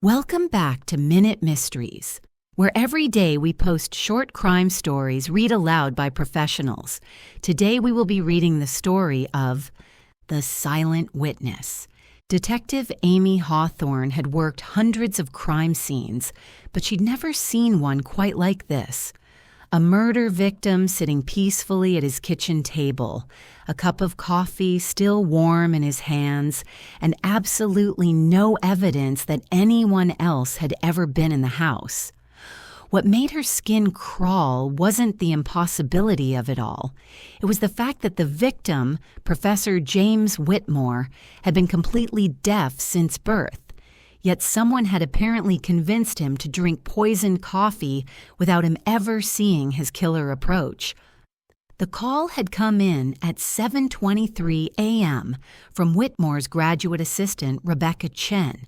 Welcome back to Minute Mysteries, where every day we post short crime stories read aloud by professionals. Today we will be reading the story of The Silent Witness. Detective Amy Hawthorne had worked hundreds of crime scenes, but she'd never seen one quite like this. A murder victim sitting peacefully at his kitchen table, a cup of coffee still warm in his hands, and absolutely no evidence that anyone else had ever been in the house. What made her skin crawl wasn't the impossibility of it all. It was the fact that the victim, Professor James Whitmore, had been completely deaf since birth. Yet someone had apparently convinced him to drink poisoned coffee without him ever seeing his killer approach. The call had come in at 7:23 a.m. from Whitmore's graduate assistant, Rebecca Chen,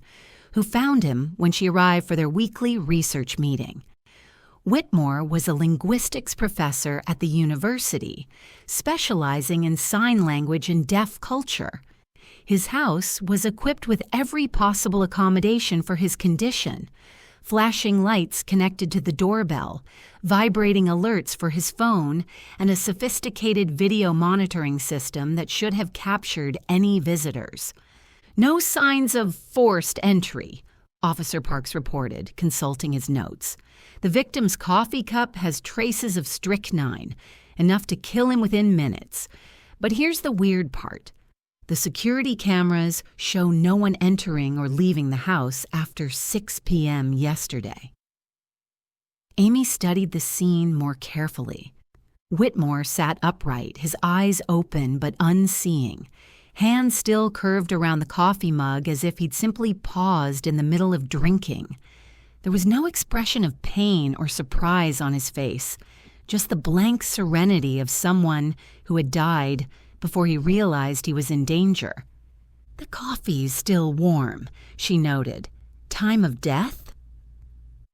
who found him when she arrived for their weekly research meeting. Whitmore was a linguistics professor at the university, specializing in sign language and deaf culture. His house was equipped with every possible accommodation for his condition: flashing lights connected to the doorbell, vibrating alerts for his phone, and a sophisticated video monitoring system that should have captured any visitors. "No signs of forced entry," Officer Parks reported, consulting his notes. "The victim's coffee cup has traces of strychnine, enough to kill him within minutes. But here's the weird part. The security cameras show no one entering or leaving the house after 6 p.m. yesterday." Amy studied the scene more carefully. Whitmore sat upright, his eyes open but unseeing, hands still curved around the coffee mug as if he'd simply paused in the middle of drinking. There was no expression of pain or surprise on his face, just the blank serenity of someone who had died before he realized he was in danger. "The coffee's still warm," she noted. "Time of death?"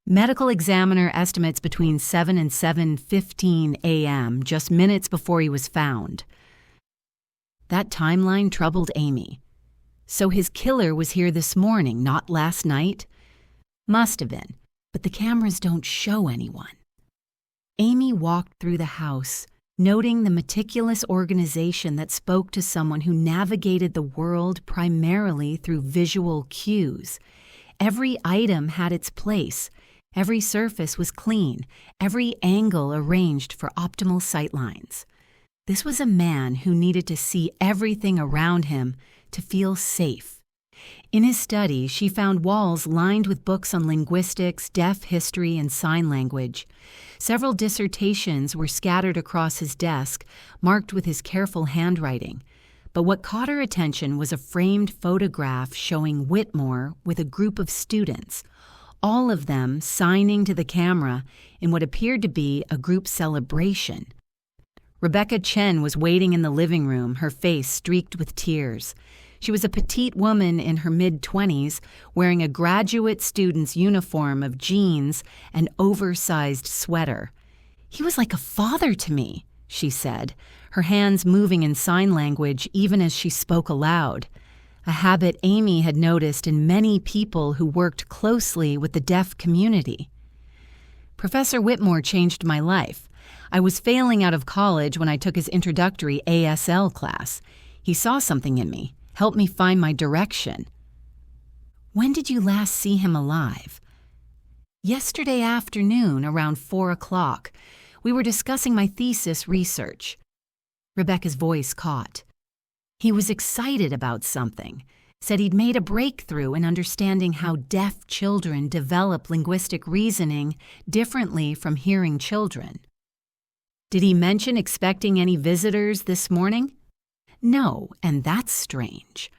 Medical examiner estimates between 7 and 7:15 a.m., just minutes before he was found. That timeline troubled Amy. So his killer was here this morning, not last night? Must have been, but the cameras don't show anyone. Amy walked through the house, noting the meticulous organization that spoke to someone who navigated the world primarily through visual cues. Every item had its place. Every surface was clean, every angle arranged for optimal sightlines. This was a man who needed to see everything around him to feel safe. In his study, she found walls lined with books on linguistics, deaf history, and sign language. Several dissertations were scattered across his desk, marked with his careful handwriting. But what caught her attention was a framed photograph showing Whitmore with a group of students, all of them signing to the camera in what appeared to be a group celebration. Rebecca Chen was waiting in the living room, her face streaked with tears. She was a petite woman in her mid-20s, wearing a graduate student's uniform of jeans and oversized sweater. "He was like a father to me," she said, her hands moving in sign language even as she spoke aloud, a habit Amy had noticed in many people who worked closely with the deaf community. "Professor Whitmore changed my life. I was failing out of college when I took his introductory ASL class. He saw something in me, helped me find my direction." "When did you last see him alive?" "Yesterday afternoon, around 4 o'clock. We were discussing my thesis research." Rebecca's voice caught. "He was excited about something, said he'd made a breakthrough in understanding how deaf children develop linguistic reasoning differently from hearing children." "Did he mention expecting any visitors this morning?" "No, and that's strange.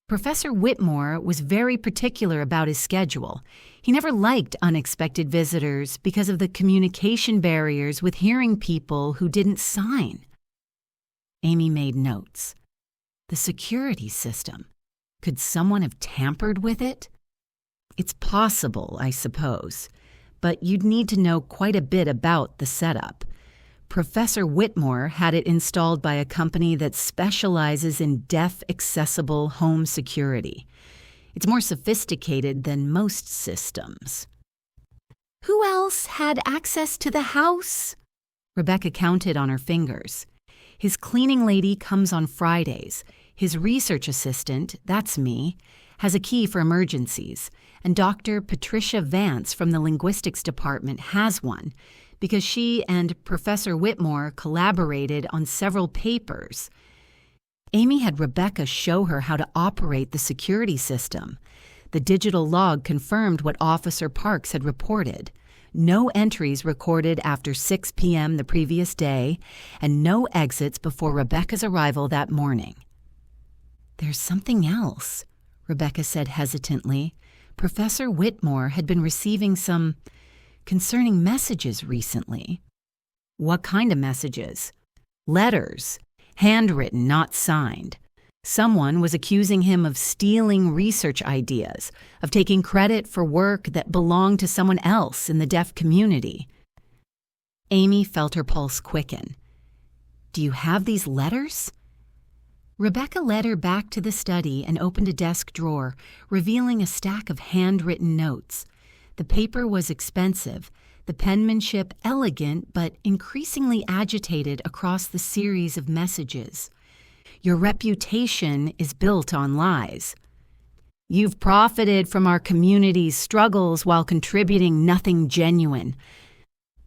Professor Whitmore was very particular about his schedule. He never liked unexpected visitors because of the communication barriers with hearing people who didn't sign." Amy made notes. The security system. Could someone have tampered with it? "It's possible, I suppose, but you'd need to know quite a bit about the setup. Professor Whitmore had it installed by a company that specializes in deaf-accessible home security. It's more sophisticated than most systems. Who else had access to the house? Rebecca counted on her fingers. His cleaning lady comes on Fridays. His research assistant, that's me, has a key for emergencies, and Dr. Patricia Vance from the linguistics department has one because she and Professor Whitmore collaborated on several papers. Amy had Rebecca show her how to operate the security system. The digital log confirmed what Officer Parks had reported. No entries recorded after 6 p.m. the previous day, and no exits before Rebecca's arrival that morning. There's something else, Rebecca said hesitantly. Professor Whitmore had been receiving some concerning messages recently. What kind of messages? Letters. Handwritten, not signed. Someone was accusing him of stealing research ideas, of taking credit for work that belonged to someone else in the deaf community. Amy felt her pulse quicken. Do you have these letters? Rebecca led her back to the study and opened a desk drawer, revealing a stack of handwritten notes. The paper was expensive, the penmanship elegant but increasingly agitated across the series of messages. Your reputation is built on lies. You've profited from our community's struggles while contributing nothing genuine.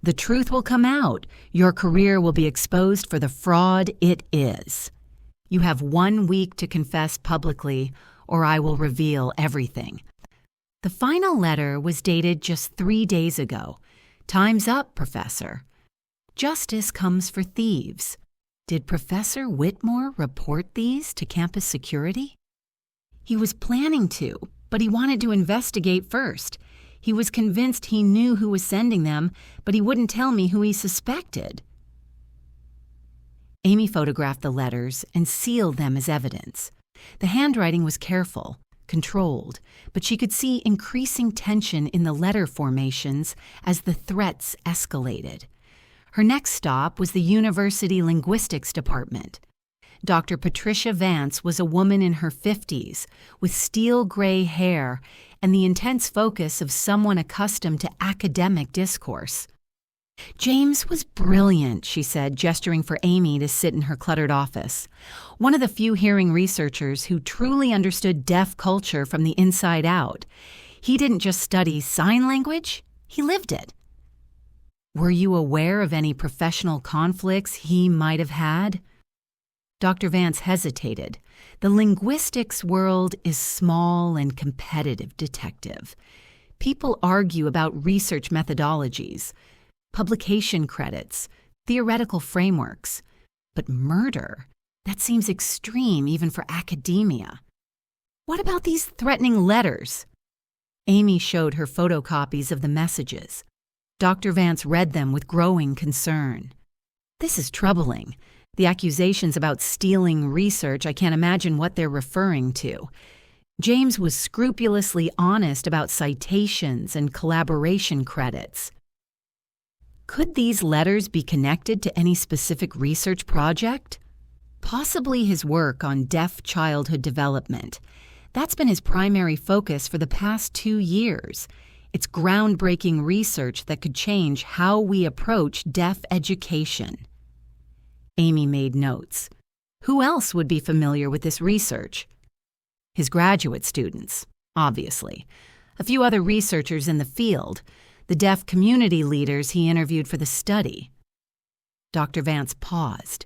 The truth will come out. Your career will be exposed for the fraud it is. You have 1 week to confess publicly, or I will reveal everything. The final letter was dated just 3 days ago. Time's up, Professor. Justice comes for thieves. Did Professor Whitmore report these to campus security? He was planning to, but he wanted to investigate first. He was convinced he knew who was sending them, but he wouldn't tell me who he suspected. Amy photographed the letters and sealed them as evidence. The handwriting was careful, controlled, but she could see increasing tension in the letter formations as the threats escalated. Her next stop was the University Linguistics Department. Dr. Patricia Vance was a woman in her 50s with steel gray hair and the intense focus of someone accustomed to academic discourse. James was brilliant, she said, gesturing for Amy to sit in her cluttered office. One of the few hearing researchers who truly understood deaf culture from the inside out. He didn't just study sign language, he lived it. Were you aware of any professional conflicts he might have had? Dr. Vance hesitated. The linguistics world is small and competitive, detective. People argue about research methodologies, publication credits, theoretical frameworks. But murder? That seems extreme even for academia. What about these threatening letters? Amy showed her photocopies of the messages. Dr. Vance read them with growing concern. This is troubling. The accusations about stealing research, I can't imagine what they're referring to. James was scrupulously honest about citations and collaboration credits. Could these letters be connected to any specific research project? Possibly his work on deaf childhood development. That's been his primary focus for the past 2 years. It's groundbreaking research that could change how we approach deaf education. Amy made notes. Who else would be familiar with this research? His graduate students, obviously. A few other researchers in the field, the deaf community leaders he interviewed for the study. Dr. Vance paused.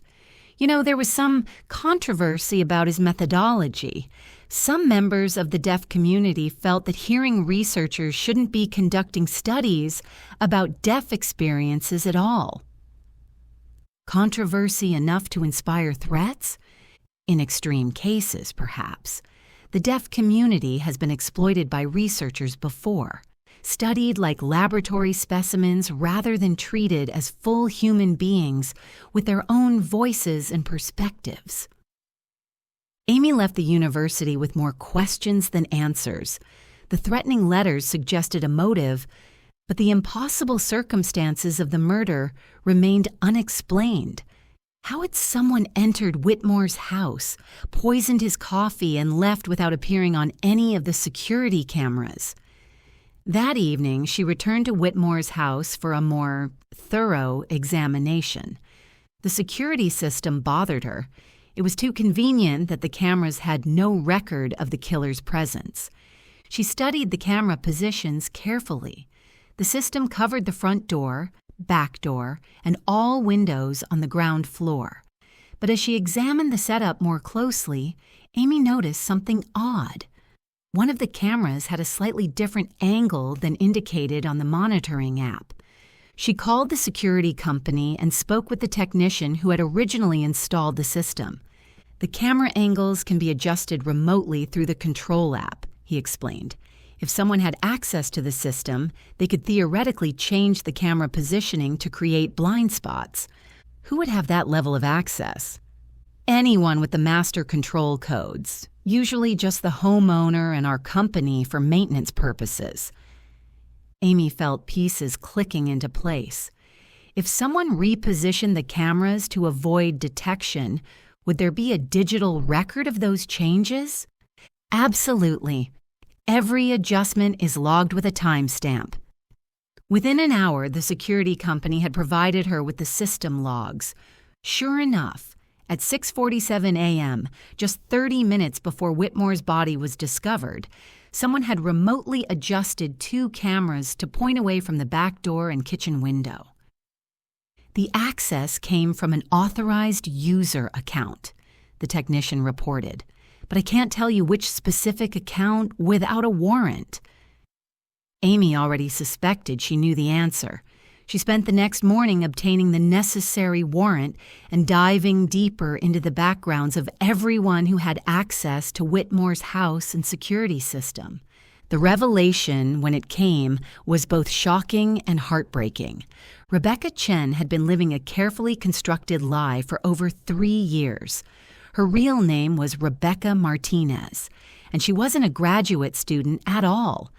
There was some controversy about his methodology. Some members of the deaf community felt that hearing researchers shouldn't be conducting studies about deaf experiences at all. Controversy enough to inspire threats? In extreme cases, perhaps. The deaf community has been exploited by researchers before, studied like laboratory specimens rather than treated as full human beings with their own voices and perspectives. Amy left the university with more questions than answers. The threatening letters suggested a motive, but the impossible circumstances of the murder remained unexplained. How had someone entered Whitmore's house, poisoned his coffee, and left without appearing on any of the security cameras? That evening, she returned to Whitmore's house for a more thorough examination. The security system bothered her. It was too convenient that the cameras had no record of the killer's presence. She studied the camera positions carefully. The system covered the front door, back door, and all windows on the ground floor. But as she examined the setup more closely, Amy noticed something odd. One of the cameras had a slightly different angle than indicated on the monitoring app. She called the security company and spoke with the technician who had originally installed the system. The camera angles can be adjusted remotely through the control app, he explained. If someone had access to the system, they could theoretically change the camera positioning to create blind spots. Who would have that level of access? Anyone with the master control codes, usually just the homeowner and our company for maintenance purposes. Amy felt pieces clicking into place. If someone repositioned the cameras to avoid detection, would there be a digital record of those changes? Absolutely. Every adjustment is logged with a timestamp. Within an hour, the security company had provided her with the system logs. Sure enough, at 6:47 a.m., just 30 minutes before Whitmore's body was discovered, someone had remotely adjusted 2 cameras to point away from the back door and kitchen window. The access came from an authorized user account, the technician reported. But I can't tell you which specific account without a warrant. Amy already suspected she knew the answer. She spent the next morning obtaining the necessary warrant and diving deeper into the backgrounds of everyone who had access to Whitmore's house and security system. The revelation, when it came, was both shocking and heartbreaking. Rebecca Chen had been living a carefully constructed lie for over 3 years. Her real name was Rebecca Martinez, and she wasn't a graduate student at all.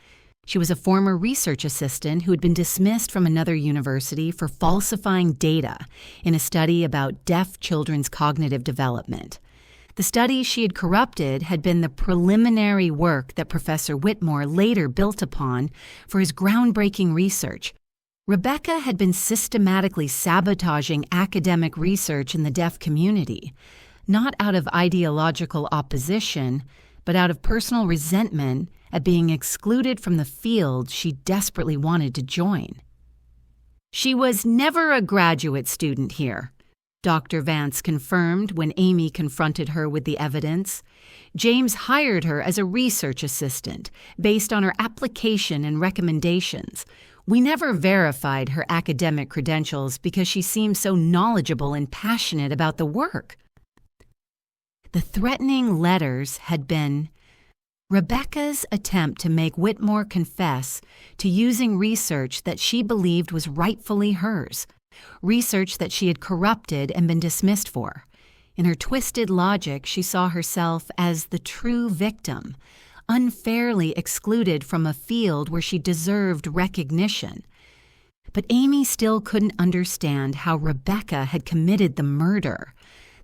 She was a former research assistant who had been dismissed from another university for falsifying data in a study about deaf children's cognitive development. The study she had corrupted had been the preliminary work that Professor Whitmore later built upon for his groundbreaking research. Rebecca had been systematically sabotaging academic research in the deaf community, not out of ideological opposition, but out of personal resentment at being excluded from the field she desperately wanted to join. She was never a graduate student here, Dr. Vance confirmed when Amy confronted her with the evidence. James hired her as a research assistant based on her application and recommendations. We never verified her academic credentials because she seemed so knowledgeable and passionate about the work. The threatening letters had been Rebecca's attempt to make Whitmore confess to using research that she believed was rightfully hers, research that she had corrupted and been dismissed for. In her twisted logic, she saw herself as the true victim, unfairly excluded from a field where she deserved recognition. But Amy still couldn't understand how Rebecca had committed the murder.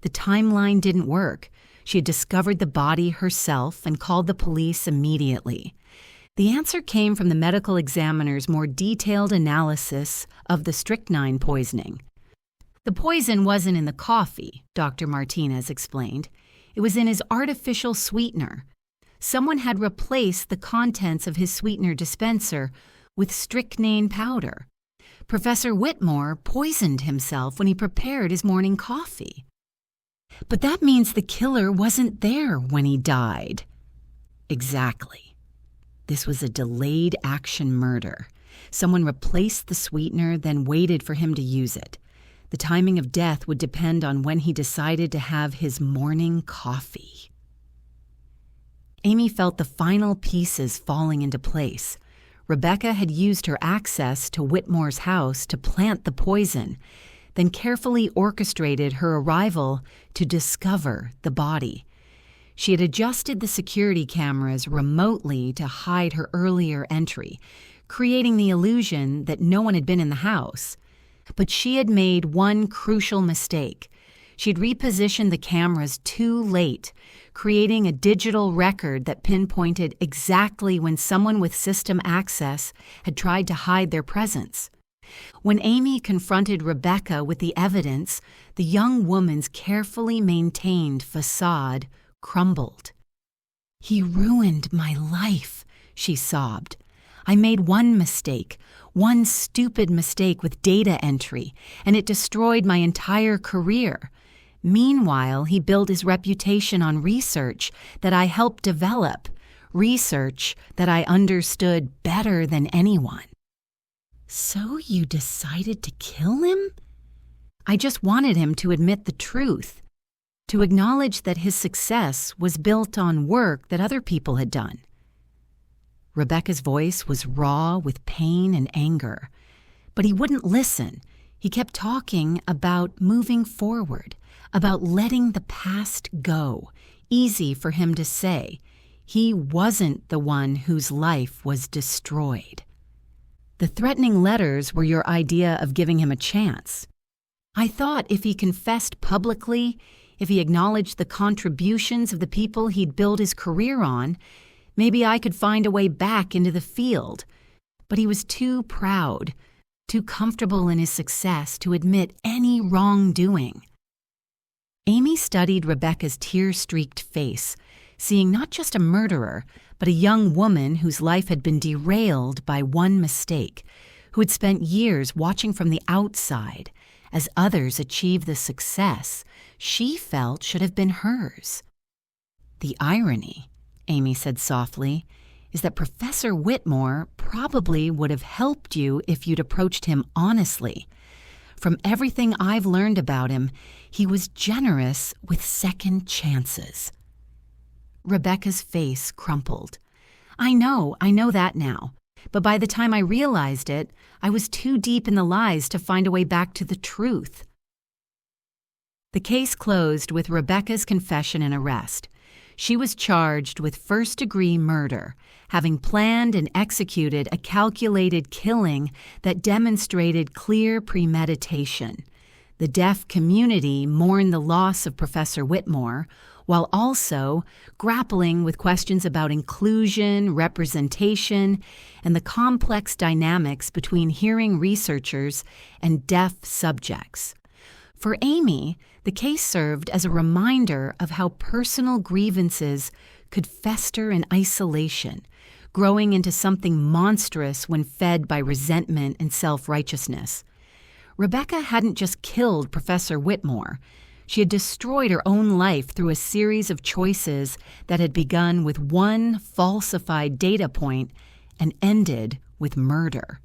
The timeline didn't work. She had discovered the body herself and called the police immediately. The answer came from the medical examiner's more detailed analysis of the strychnine poisoning. The poison wasn't in the coffee, Dr. Martinez explained. It was in his artificial sweetener. Someone had replaced the contents of his sweetener dispenser with strychnine powder. Professor Whitmore poisoned himself when he prepared his morning coffee. But that means the killer wasn't there when he died. Exactly. This was a delayed action murder. Someone replaced the sweetener, then waited for him to use it. The timing of death would depend on when he decided to have his morning coffee. Amy felt the final pieces falling into place. Rebecca had used her access to Whitmore's house to plant the poison, then carefully orchestrated her arrival to discover the body. She had adjusted the security cameras remotely to hide her earlier entry, creating the illusion that no one had been in the house. But she had made one crucial mistake. She'd repositioned the cameras too late, creating a digital record that pinpointed exactly when someone with system access had tried to hide their presence. When Amy confronted Rebecca with the evidence, the young woman's carefully maintained facade crumbled. "He ruined my life," she sobbed. "I made one mistake, one stupid mistake with data entry, and it destroyed my entire career. Meanwhile, he built his reputation on research that I helped develop, research that I understood better than anyone." "So you decided to kill him?" "I just wanted him to admit the truth, to acknowledge that his success was built on work that other people had done." Rebecca's voice was raw with pain and anger, but he wouldn't listen. He kept talking about moving forward, about letting the past go. Easy for him to say. He wasn't the one whose life was destroyed. "The threatening letters were your idea of giving him a chance. I thought if he confessed publicly, if he acknowledged the contributions of the people he'd built his career on, maybe I could find a way back into the field. But he was too proud, too comfortable in his success to admit any wrongdoing." Amy studied Rebecca's tear-streaked face, seeing not just a murderer, but a young woman whose life had been derailed by one mistake, who had spent years watching from the outside as others achieved the success she felt should have been hers. "The irony," Amy said softly, "is that Professor Whitmore probably would have helped you if you'd approached him honestly. From everything I've learned about him, he was generous with second chances." Rebecca's face crumpled. I know that now. But by the time I realized it, I was too deep in the lies to find a way back to the truth." The case closed with Rebecca's confession and arrest. She was charged with first-degree murder, having planned and executed a calculated killing that demonstrated clear premeditation. The deaf community mourned the loss of Professor Whitmore, while also grappling with questions about inclusion, representation, and the complex dynamics between hearing researchers and deaf subjects. For Amy, the case served as a reminder of how personal grievances could fester in isolation, growing into something monstrous when fed by resentment and self-righteousness. Rebecca hadn't just killed Professor Whitmore. She had destroyed her own life through a series of choices that had begun with one falsified data point and ended with murder.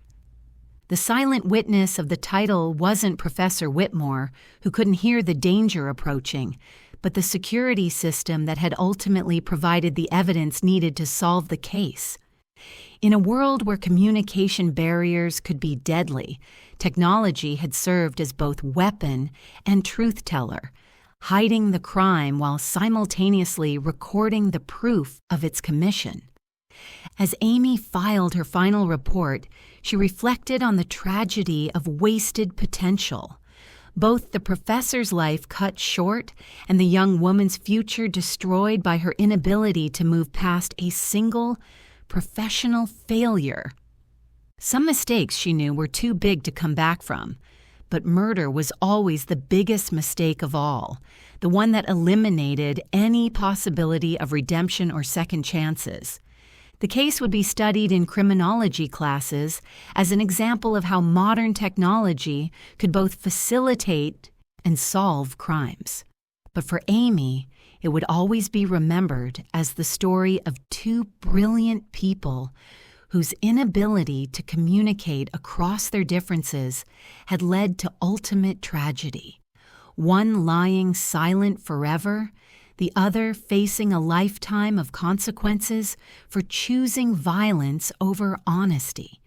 The silent witness of the title wasn't Professor Whitmore, who couldn't hear the danger approaching, but the security system that had ultimately provided the evidence needed to solve the case. In a world where communication barriers could be deadly, technology had served as both weapon and truth teller, hiding the crime while simultaneously recording the proof of its commission. As Amy filed her final report, she reflected on the tragedy of wasted potential. Both the professor's life cut short and the young woman's future destroyed by her inability to move past a single professional failure. Some mistakes, she knew, were too big to come back from, but murder was always the biggest mistake of all, the one that eliminated any possibility of redemption or second chances. The case would be studied in criminology classes as an example of how modern technology could both facilitate and solve crimes. But for Amy, it would always be remembered as the story of two brilliant people whose inability to communicate across their differences had led to ultimate tragedy. One lying silent forever, the other facing a lifetime of consequences for choosing violence over honesty.